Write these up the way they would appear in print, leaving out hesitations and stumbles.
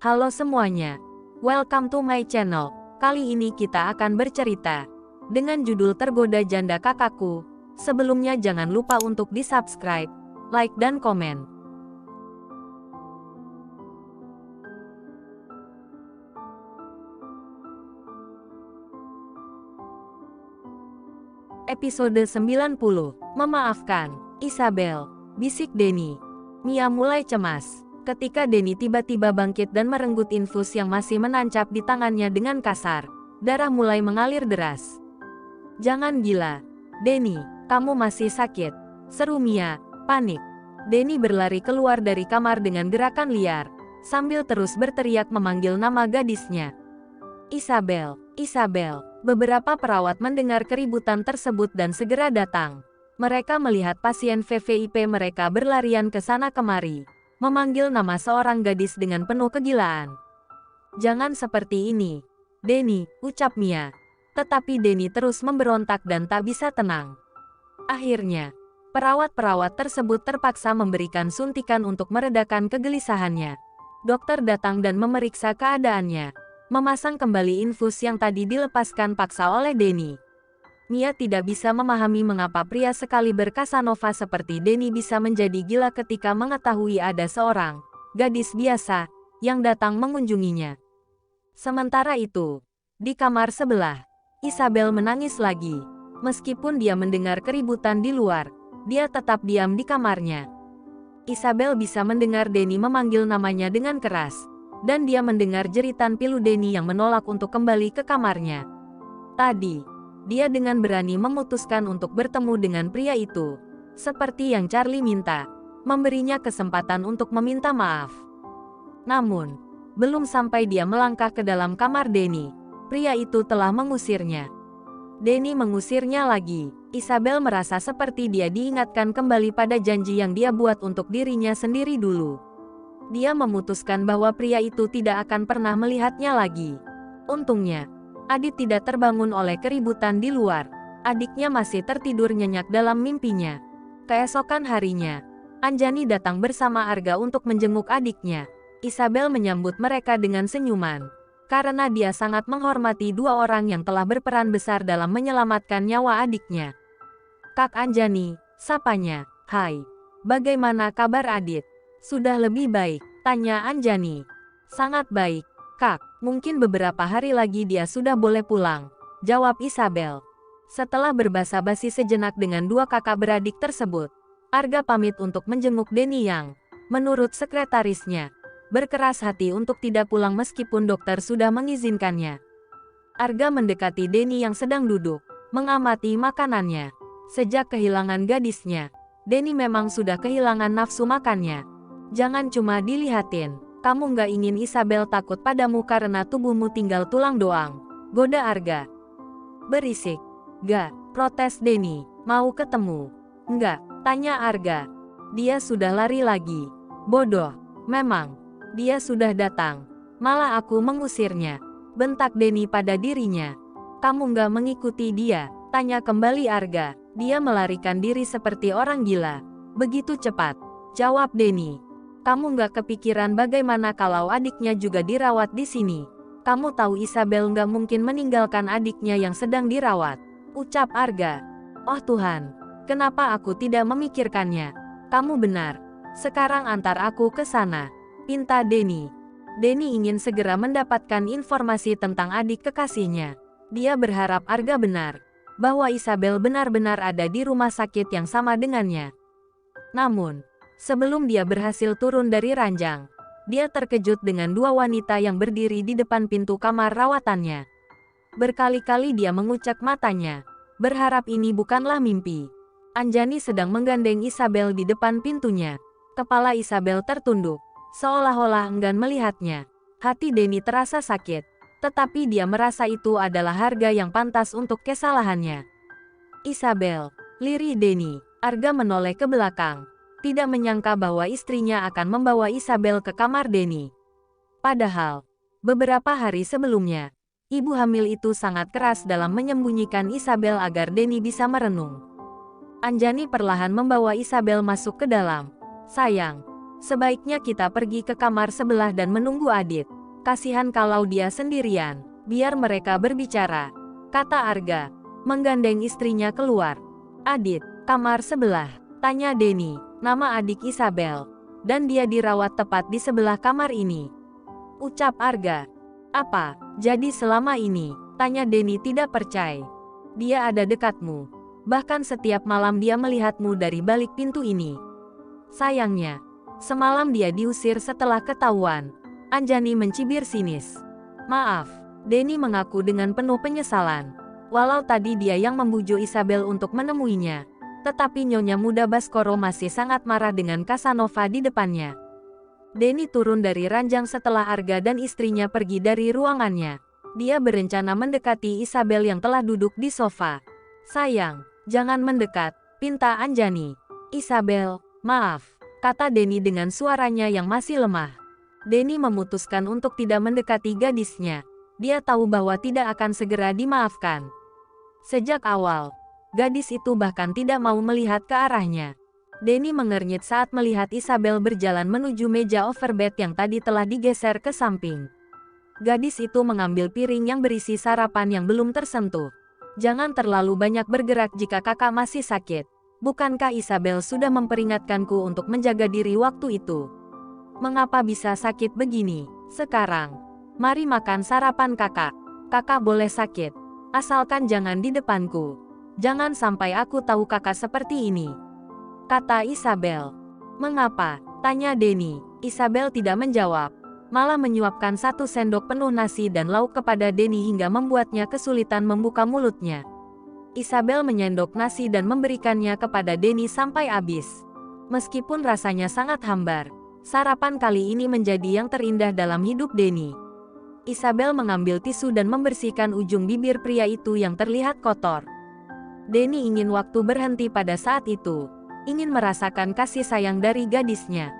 Halo semuanya, welcome to my channel. Kali ini kita akan bercerita dengan judul Tergoda Janda Kakakku. Sebelumnya jangan lupa untuk di-subscribe, like dan komen. Episode 90, Memaafkan, Isabel, bisik Denny. Mia mulai cemas ketika Denny tiba-tiba bangkit dan merenggut infus yang masih menancap di tangannya dengan kasar. Darah mulai mengalir deras. "Jangan gila, Denny, kamu masih sakit," seru Mia, panik. Denny berlari keluar dari kamar dengan gerakan liar, sambil terus berteriak memanggil nama gadisnya. "Isabel, Isabel." Beberapa perawat mendengar keributan tersebut dan segera datang. Mereka melihat pasien VVIP mereka berlarian ke sana kemari, memanggil nama seorang gadis dengan penuh kegilaan. "Jangan seperti ini, Denny," ucap Mia. Tetapi Denny terus memberontak dan tak bisa tenang. Akhirnya, perawat-perawat tersebut terpaksa memberikan suntikan untuk meredakan kegelisahannya. Dokter datang dan memeriksa keadaannya, memasang kembali infus yang tadi dilepaskan paksa oleh Denny. Mia tidak bisa memahami mengapa pria sekaliber Casanova seperti Denny bisa menjadi gila ketika mengetahui ada seorang gadis biasa yang datang mengunjunginya. Sementara itu, di kamar sebelah, Isabel menangis lagi. Meskipun dia mendengar keributan di luar, dia tetap diam di kamarnya. Isabel bisa mendengar Denny memanggil namanya dengan keras, dan dia mendengar jeritan pilu Denny yang menolak untuk kembali ke kamarnya. Tadi, dia dengan berani memutuskan untuk bertemu dengan pria itu, seperti yang Charlie minta, memberinya kesempatan untuk meminta maaf. Namun, belum sampai dia melangkah ke dalam kamar Denny, pria itu telah mengusirnya. Denny mengusirnya lagi. Isabel merasa seperti dia diingatkan kembali pada janji yang dia buat untuk dirinya sendiri dulu. Dia memutuskan bahwa pria itu tidak akan pernah melihatnya lagi. Untungnya, Adit tidak terbangun oleh keributan di luar. Adiknya masih tertidur nyenyak dalam mimpinya. Keesokan harinya, Anjani datang bersama Arga untuk menjenguk adiknya. Isabel menyambut mereka dengan senyuman, karena dia sangat menghormati dua orang yang telah berperan besar dalam menyelamatkan nyawa adiknya. "Kak Anjani," sapanya. "Hai, bagaimana kabar Adit?" "Sudah lebih baik," tanya Anjani. "Sangat baik, Kak. Mungkin beberapa hari lagi dia sudah boleh pulang," jawab Isabel. Setelah berbasa-basi sejenak dengan dua kakak beradik tersebut, Arga pamit untuk menjenguk Denny yang, menurut sekretarisnya, berkeras hati untuk tidak pulang meskipun dokter sudah mengizinkannya. Arga mendekati Denny yang sedang duduk, mengamati makanannya. Sejak kehilangan gadisnya, Denny memang sudah kehilangan nafsu makannya. "Jangan cuma dilihatin, kamu nggak ingin Isabel takut padamu karena tubuhmu tinggal tulang doang," goda Arga. "Berisik." "Gak," protes Denny. "Mau ketemu?" "Enggak," tanya Arga. "Dia sudah lari lagi." "Bodoh, memang. Dia sudah datang. Malah aku mengusirnya," bentak Denny pada dirinya. "Kamu nggak mengikuti dia?" tanya kembali Arga. "Dia melarikan diri seperti orang gila. Begitu cepat," jawab Denny. "Kamu nggak kepikiran bagaimana kalau adiknya juga dirawat di sini? Kamu tahu Isabel nggak mungkin meninggalkan adiknya yang sedang dirawat," ucap Arga. "Oh Tuhan, kenapa aku tidak memikirkannya?" "Kamu benar. Sekarang antar aku ke sana," pinta Denny. Denny ingin segera mendapatkan informasi tentang adik kekasihnya. Dia berharap Arga benar, bahwa Isabel benar-benar ada di rumah sakit yang sama dengannya. Namun, sebelum dia berhasil turun dari ranjang, dia terkejut dengan dua wanita yang berdiri di depan pintu kamar rawatannya. Berkali-kali dia mengucek matanya, berharap ini bukanlah mimpi. Anjani sedang menggandeng Isabel di depan pintunya. Kepala Isabel tertunduk, seolah-olah enggan melihatnya. Hati Denny terasa sakit, tetapi dia merasa itu adalah harga yang pantas untuk kesalahannya. "Isabel," lirih Denny. Arga menoleh ke belakang, tidak menyangka bahwa istrinya akan membawa Isabel ke kamar Denny. Padahal, beberapa hari sebelumnya, ibu hamil itu sangat keras dalam menyembunyikan Isabel agar Denny bisa merenung. Anjani perlahan membawa Isabel masuk ke dalam. "Sayang, sebaiknya kita pergi ke kamar sebelah dan menunggu Adit," Kasihan kalau dia sendirian. Biar mereka berbicara, kata Arga, menggandeng istrinya keluar. Adit, kamar sebelah, tanya Denny, nama adik Isabel. Dan dia dirawat tepat di sebelah kamar ini. Ucap Arga. Apa, jadi selama ini, tanya Denny tidak percaya. Dia ada dekatmu. Bahkan setiap malam dia melihatmu dari balik pintu ini. Sayangnya, semalam dia diusir setelah ketahuan. Anjani mencibir sinis. Maaf, Denny mengaku dengan penuh penyesalan. Walau tadi dia yang membujuk Isabel untuk menemuinya, tetapi Nyonya Muda Baskoro masih sangat marah dengan Casanova di depannya. Denny turun dari ranjang setelah Arga dan istrinya pergi dari ruangannya. Dia berencana mendekati Isabel yang telah duduk di sofa. Sayang, jangan mendekat, pinta Anjani. Isabel, maaf, kata Denny dengan suaranya yang masih lemah. Denny memutuskan untuk tidak mendekati gadisnya. Dia tahu bahwa tidak akan segera dimaafkan. Sejak awal, gadis itu bahkan tidak mau melihat ke arahnya. Denny mengernyit saat melihat Isabel berjalan menuju meja overbed yang tadi telah digeser ke samping. Gadis itu mengambil piring yang berisi sarapan yang belum tersentuh. Jangan terlalu banyak bergerak jika kakak masih sakit. Bukankah Isabel sudah memperingatkanku untuk menjaga diri waktu itu? Mengapa bisa sakit begini? Sekarang, mari makan sarapan kakak. Kakak boleh sakit, asalkan jangan di depanku. Jangan sampai aku tahu kakak seperti ini, kata Isabel. Mengapa? Tanya Denny. Isabel tidak menjawab, malah menyuapkan 1 sendok penuh nasi dan lauk kepada Denny hingga membuatnya kesulitan membuka mulutnya. Isabel menyendok nasi dan memberikannya kepada Denny sampai habis. Meskipun rasanya sangat hambar, sarapan kali ini menjadi yang terindah dalam hidup Denny. Isabel mengambil tisu dan membersihkan ujung bibir pria itu yang terlihat kotor. Denny ingin waktu berhenti pada saat itu, ingin merasakan kasih sayang dari gadisnya.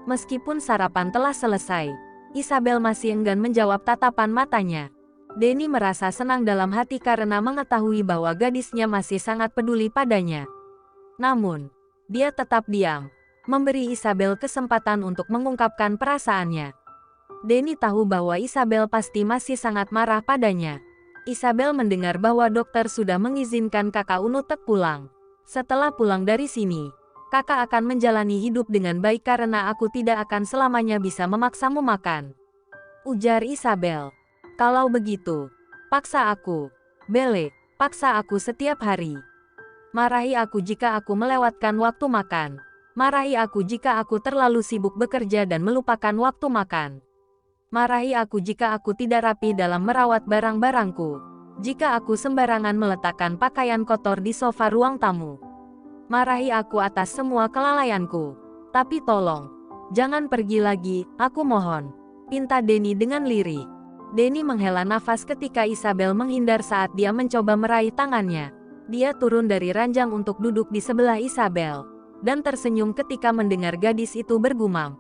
Meskipun sarapan telah selesai, Isabel masih enggan menjawab tatapan matanya. Denny merasa senang dalam hati karena mengetahui bahwa gadisnya masih sangat peduli padanya. Namun, dia tetap diam, memberi Isabel kesempatan untuk mengungkapkan perasaannya. Denny tahu bahwa Isabel pasti masih sangat marah padanya. Isabel mendengar bahwa dokter sudah mengizinkan kakak Unutek pulang. Setelah pulang dari sini, kakak akan menjalani hidup dengan baik karena aku tidak akan selamanya bisa memaksamu makan. Ujar Isabel. Kalau begitu, paksa aku. Bele, paksa aku setiap hari. Marahi aku jika aku melewatkan waktu makan. Marahi aku jika aku terlalu sibuk bekerja dan melupakan waktu makan. Marahi aku jika aku tidak rapi dalam merawat barang-barangku. Jika aku sembarangan meletakkan pakaian kotor di sofa ruang tamu. Marahi aku atas semua kelalaianku. Tapi tolong, jangan pergi lagi, aku mohon. Pinta Denny dengan lirih. Denny menghela nafas ketika Isabel menghindar saat dia mencoba meraih tangannya. Dia turun dari ranjang untuk duduk di sebelah Isabel, dan tersenyum ketika mendengar gadis itu bergumam.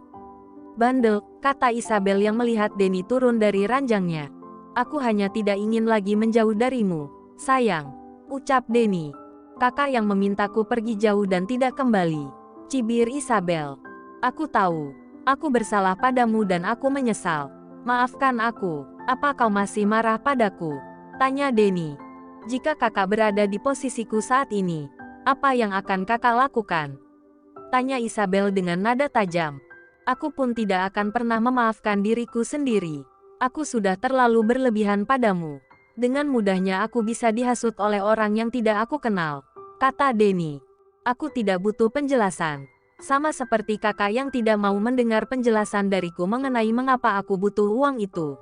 Bandel, kata Isabel yang melihat Denny turun dari ranjangnya. Aku hanya tidak ingin lagi menjauh darimu, sayang, ucap Denny. Kakak yang memintaku pergi jauh dan tidak kembali, cibir Isabel. Aku tahu, aku bersalah padamu dan aku menyesal. Maafkan aku, apa kau masih marah padaku? Tanya Denny. Jika kakak berada di posisiku saat ini, apa yang akan kakak lakukan? Tanya Isabel dengan nada tajam. Aku pun tidak akan pernah memaafkan diriku sendiri. Aku sudah terlalu berlebihan padamu. Dengan mudahnya aku bisa dihasut oleh orang yang tidak aku kenal, kata Denny. Aku tidak butuh penjelasan. Sama seperti kakak yang tidak mau mendengar penjelasan dariku mengenai mengapa aku butuh uang itu.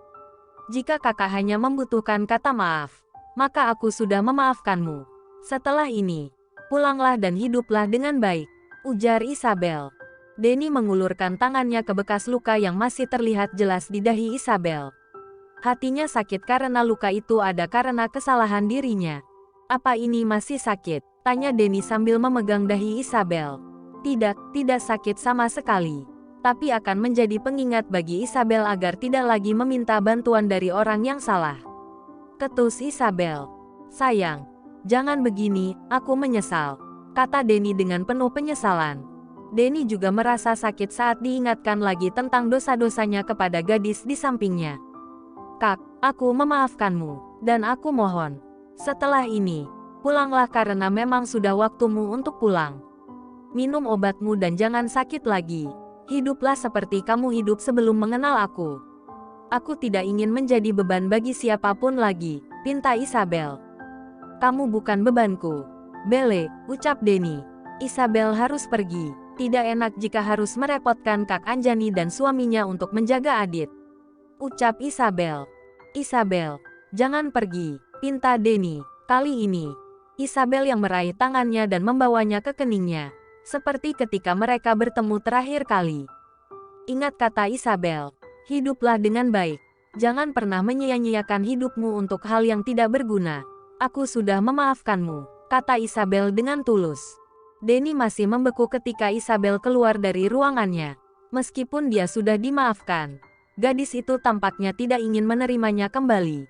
Jika kakak hanya membutuhkan kata maaf, maka aku sudah memaafkanmu. Setelah ini, pulanglah dan hiduplah dengan baik, ujar Isabel. Denny mengulurkan tangannya ke bekas luka yang masih terlihat jelas di dahi Isabel. Hatinya sakit karena luka itu ada karena kesalahan dirinya. Apa ini masih sakit? Tanya Denny sambil memegang dahi Isabel. Tidak sakit sama sekali. Tapi akan menjadi pengingat bagi Isabel agar tidak lagi meminta bantuan dari orang yang salah. Ketus Isabel. Sayang, jangan begini, aku menyesal, kata Denny dengan penuh penyesalan. Denny juga merasa sakit saat diingatkan lagi tentang dosa-dosanya kepada gadis di sampingnya. Kak, aku memaafkanmu, dan aku mohon. Setelah ini, pulanglah karena memang sudah waktumu untuk pulang. Minum obatmu dan jangan sakit lagi. Hiduplah seperti kamu hidup sebelum mengenal aku. Aku tidak ingin menjadi beban bagi siapapun lagi, pinta Isabel. Kamu bukan bebanku. Bele, ucap Denny. Isabel harus pergi. Tidak enak jika harus merepotkan Kak Anjani dan suaminya untuk menjaga Adit. Ucap Isabel. Isabel, jangan pergi, pinta Denny. Kali ini, Isabel yang meraih tangannya dan membawanya ke keningnya. Seperti ketika mereka bertemu terakhir kali. Ingat kata Isabel, hiduplah dengan baik. Jangan pernah menyia-nyiakan hidupmu untuk hal yang tidak berguna. Aku sudah memaafkanmu, kata Isabel dengan tulus. Denny masih membeku ketika Isabel keluar dari ruangannya. Meskipun dia sudah dimaafkan, gadis itu tampaknya tidak ingin menerimanya kembali.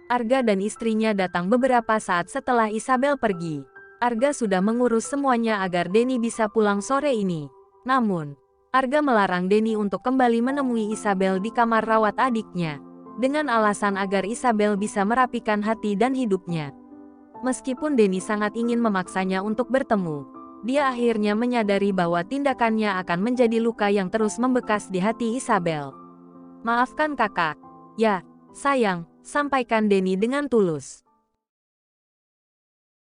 Arga dan istrinya datang beberapa saat setelah Isabel pergi. Arga sudah mengurus semuanya agar Denny bisa pulang sore ini. Namun, Arga melarang Denny untuk kembali menemui Isabel di kamar rawat adiknya, dengan alasan agar Isabel bisa merapikan hati dan hidupnya. Meskipun Denny sangat ingin memaksanya untuk bertemu, dia akhirnya menyadari bahwa tindakannya akan menjadi luka yang terus membekas di hati Isabel. Maafkan kakak. Ya, sayang, sampaikan Denny dengan tulus.